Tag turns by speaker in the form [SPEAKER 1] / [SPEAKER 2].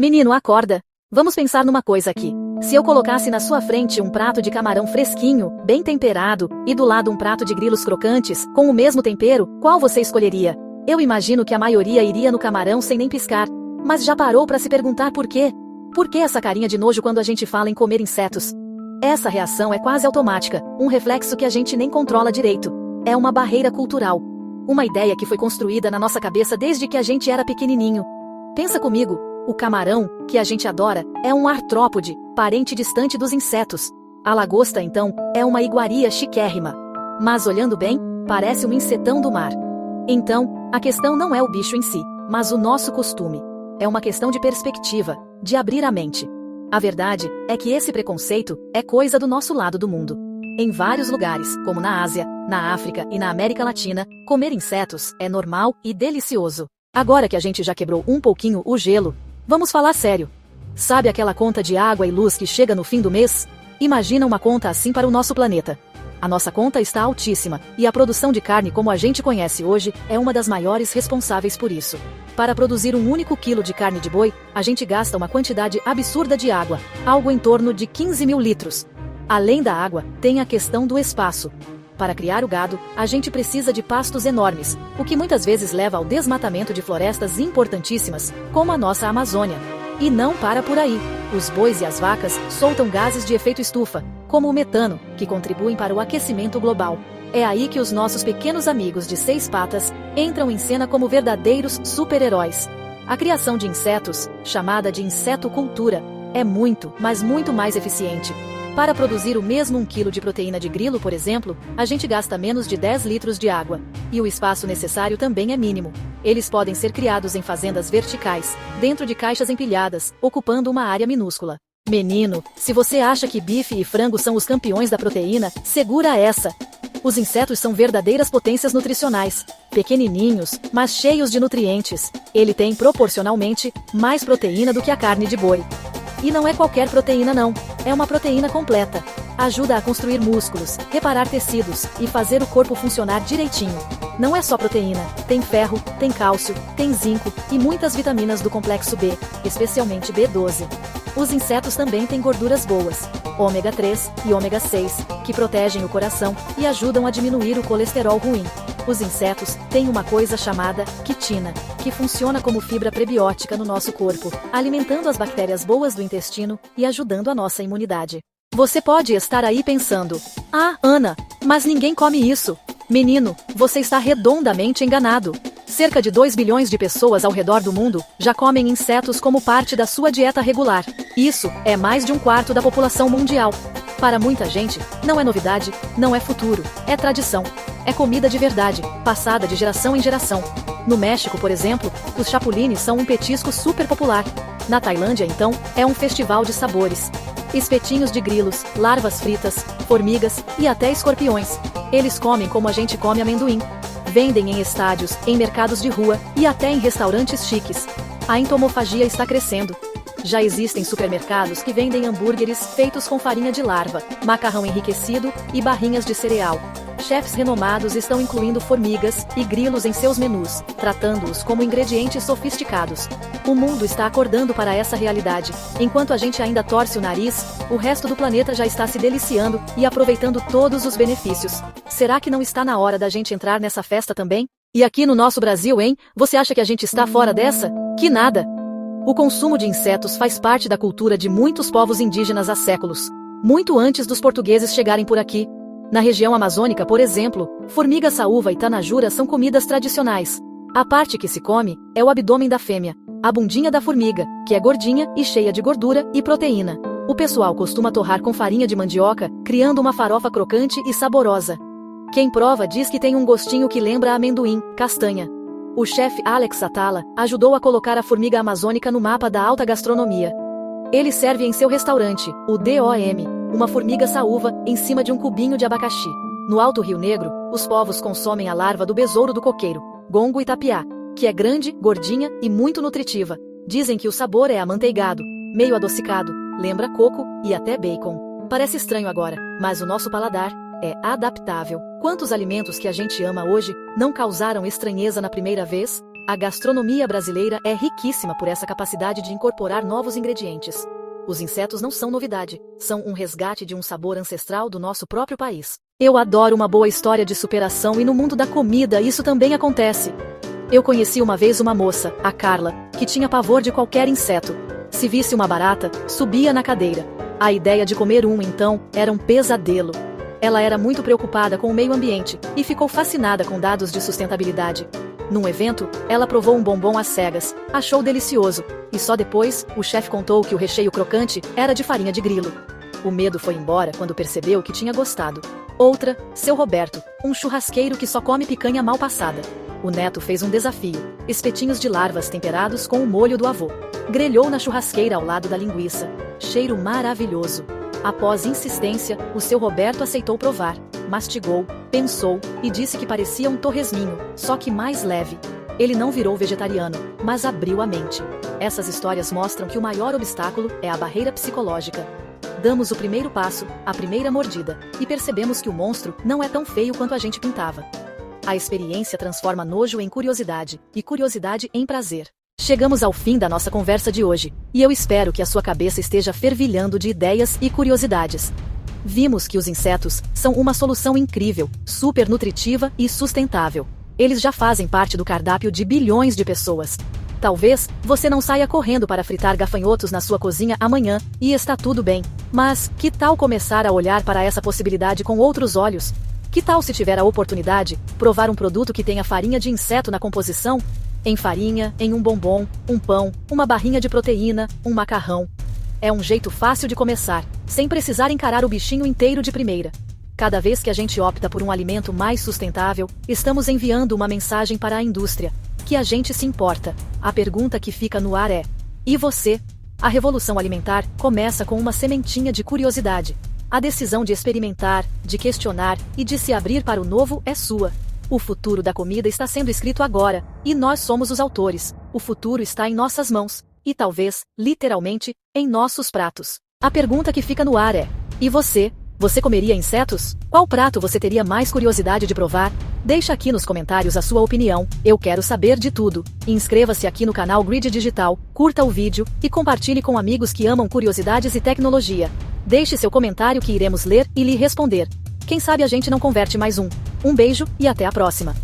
[SPEAKER 1] Menino, acorda. Vamos pensar numa coisa aqui. Se eu colocasse na sua frente um prato de camarão fresquinho, bem temperado, e do lado um prato de grilos crocantes, com o mesmo tempero, qual você escolheria? Eu imagino que a maioria iria no camarão sem nem piscar. Mas já parou para se perguntar por quê? Por que essa carinha de nojo quando a gente fala em comer insetos? Essa reação é quase automática, um reflexo que a gente nem controla direito. É uma barreira cultural. Uma ideia que foi construída na nossa cabeça desde que a gente era pequenininho. Pensa comigo, o camarão, que a gente adora, é um artrópode, parente distante dos insetos. A lagosta, então, é uma iguaria chiquérrima. Mas olhando bem, parece um insetão do mar. Então, a questão não é o bicho em si, mas o nosso costume. É uma questão de perspectiva, de abrir a mente. A verdade é que esse preconceito é coisa do nosso lado do mundo. Em vários lugares, como na Ásia, na África e na América Latina, comer insetos é normal e delicioso. Agora que a gente já quebrou um pouquinho o gelo, vamos falar sério. Sabe aquela conta de água e luz que chega no fim do mês? Imagina uma conta assim para o nosso planeta. A nossa conta está altíssima, e a produção de carne como a gente conhece hoje é uma das maiores responsáveis por isso. Para produzir um único quilo de carne de boi, a gente gasta uma quantidade absurda de água, algo em torno de 15 mil litros. Além da água, tem a questão do espaço. Para criar o gado, a gente precisa de pastos enormes, o que muitas vezes leva ao desmatamento de florestas importantíssimas, como a nossa Amazônia. E não para por aí. Os bois e as vacas soltam gases de efeito estufa, como o metano, que contribuem para o aquecimento global. É aí que os nossos pequenos amigos de 6 patas entram em cena como verdadeiros super-heróis. A criação de insetos, chamada de insetocultura, é muito, mas muito mais eficiente. Para produzir o mesmo 1 kg de proteína de grilo, por exemplo, a gente gasta menos de 10 litros de água. E o espaço necessário também é mínimo. Eles podem ser criados em fazendas verticais, dentro de caixas empilhadas, ocupando uma área minúscula. Menino, se você acha que bife e frango são os campeões da proteína, segura essa! Os insetos são verdadeiras potências nutricionais. Pequenininhos, mas cheios de nutrientes. Ele tem proporcionalmente mais proteína do que a carne de boi. E não é qualquer proteína não, é uma proteína completa. Ajuda a construir músculos, reparar tecidos e fazer o corpo funcionar direitinho. Não é só proteína, tem ferro, tem cálcio, tem zinco e muitas vitaminas do complexo B, especialmente B12. Os insetos também têm gorduras boas, ômega 3 e ômega 6, que protegem o coração e ajudam a diminuir o colesterol ruim. Os insetos têm uma coisa chamada quitina, que funciona como fibra prebiótica no nosso corpo, alimentando as bactérias boas do intestino e ajudando a nossa imunidade. Você pode estar aí pensando: "Ah, Ana, mas ninguém come isso." Menino, você está redondamente enganado. Cerca de 2 bilhões de pessoas ao redor do mundo já comem insetos como parte da sua dieta regular. Isso é mais de 1/4 da população mundial. Para muita gente, não é novidade, não é futuro, é tradição. É comida de verdade, passada de geração em geração. No México, por exemplo, os chapulines são um petisco super popular. Na Tailândia, então, é um festival de sabores. Espetinhos de grilos, larvas fritas, formigas e até escorpiões. Eles comem como a gente come amendoim. Vendem em estádios, em mercados de rua e até em restaurantes chiques. A entomofagia está crescendo. Já existem supermercados que vendem hambúrgueres feitos com farinha de larva, macarrão enriquecido e barrinhas de cereal. Chefes renomados estão incluindo formigas e grilos em seus menus, tratando-os como ingredientes sofisticados. O mundo está acordando para essa realidade. Enquanto a gente ainda torce o nariz, o resto do planeta já está se deliciando e aproveitando todos os benefícios. Será que não está na hora da gente entrar nessa festa também? E aqui no nosso Brasil, hein? Você acha que a gente está fora dessa? Que nada! O consumo de insetos faz parte da cultura de muitos povos indígenas há séculos, muito antes dos portugueses chegarem por aqui. Na região amazônica, por exemplo, formiga saúva e tanajura são comidas tradicionais. A parte que se come é o abdômen da fêmea, a bundinha da formiga, que é gordinha e cheia de gordura e proteína. O pessoal costuma torrar com farinha de mandioca, criando uma farofa crocante e saborosa. Quem prova diz que tem um gostinho que lembra amendoim, castanha. O chefe Alex Atala ajudou a colocar a formiga amazônica no mapa da alta gastronomia. Ele serve em seu restaurante, o DOM, uma formiga saúva em cima de um cubinho de abacaxi. No Alto Rio Negro, os povos consomem a larva do besouro do coqueiro, gongo itapiá, que é grande, gordinha e muito nutritiva. Dizem que o sabor é amanteigado, meio adocicado, lembra coco e até bacon. Parece estranho agora, mas o nosso paladar é adaptável. Quantos alimentos que a gente ama hoje não causaram estranheza na primeira vez? A gastronomia brasileira é riquíssima por essa capacidade de incorporar novos ingredientes. Os insetos não são novidade, são um resgate de um sabor ancestral do nosso próprio país. Eu adoro uma boa história de superação e no mundo da comida isso também acontece. Eu conheci uma vez uma moça, a Carla, que tinha pavor de qualquer inseto. Se visse uma barata, subia na cadeira. A ideia de comer um, então, era um pesadelo. Ela era muito preocupada com o meio ambiente e ficou fascinada com dados de sustentabilidade. Num evento, ela provou um bombom às cegas, achou delicioso, e só depois, o chefe contou que o recheio crocante era de farinha de grilo. O medo foi embora quando percebeu que tinha gostado. Outra, seu Roberto, um churrasqueiro que só come picanha mal passada. O neto fez um desafio: espetinhos de larvas temperados com o molho do avô. Grelhou na churrasqueira ao lado da linguiça. Cheiro maravilhoso. Após insistência, o seu Roberto aceitou provar. Mastigou, pensou e disse que parecia um torresminho, só que mais leve. Ele não virou vegetariano, mas abriu a mente. Essas histórias mostram que o maior obstáculo é a barreira psicológica. Damos o primeiro passo, a primeira mordida, e percebemos que o monstro não é tão feio quanto a gente pintava. A experiência transforma nojo em curiosidade, e curiosidade em prazer. Chegamos ao fim da nossa conversa de hoje, e eu espero que a sua cabeça esteja fervilhando de ideias e curiosidades. Vimos que os insetos são uma solução incrível, super nutritiva e sustentável. Eles já fazem parte do cardápio de bilhões de pessoas. Talvez você não saia correndo para fritar gafanhotos na sua cozinha amanhã, e está tudo bem. Mas, que tal começar a olhar para essa possibilidade com outros olhos? Que tal, se tiver a oportunidade, provar um produto que tenha farinha de inseto na composição? Em farinha, em um bombom, um pão, uma barrinha de proteína, um macarrão. É um jeito fácil de começar, sem precisar encarar o bichinho inteiro de primeira. Cada vez que a gente opta por um alimento mais sustentável, estamos enviando uma mensagem para a indústria, que a gente se importa. A pergunta que fica no ar é: e você? A revolução alimentar começa com uma sementinha de curiosidade. A decisão de experimentar, de questionar e de se abrir para o novo é sua. O futuro da comida está sendo escrito agora, e nós somos os autores. O futuro está em nossas mãos. E talvez, literalmente, em nossos pratos. A pergunta que fica no ar é: e você? Você comeria insetos? Qual prato você teria mais curiosidade de provar? Deixa aqui nos comentários a sua opinião, eu quero saber de tudo. Inscreva-se aqui no canal Grid Digital, curta o vídeo e compartilhe com amigos que amam curiosidades e tecnologia. Deixe seu comentário que iremos ler e lhe responder. Quem sabe a gente não converte mais um. Um beijo e até a próxima.